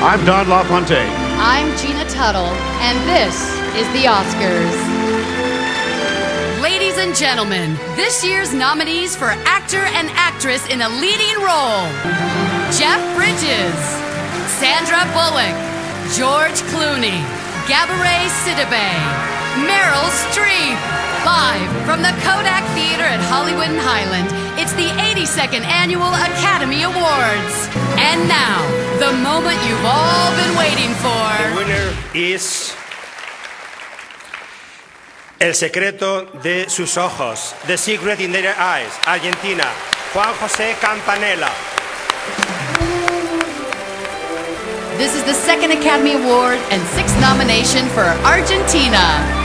I'm Don LaFontaine. I'm Gina Tuttle, and this is the Oscars. Ladies and gentlemen, this year's nominees for actor and actress in a leading role: Jeff Bridges, Sandra Bullock, George Clooney, Gabourey Sidibe, Meryl Streep. Live from the Kodak Theater at Hollywood and Highland, it's the 82nd Annual Academy Awards. And now, the moment you've all been waiting for. The winner is El secreto de sus ojos, The Secret in Their Eyes, Argentina, Juan José Campanella. This is the second Academy Award and sixth nomination for Argentina.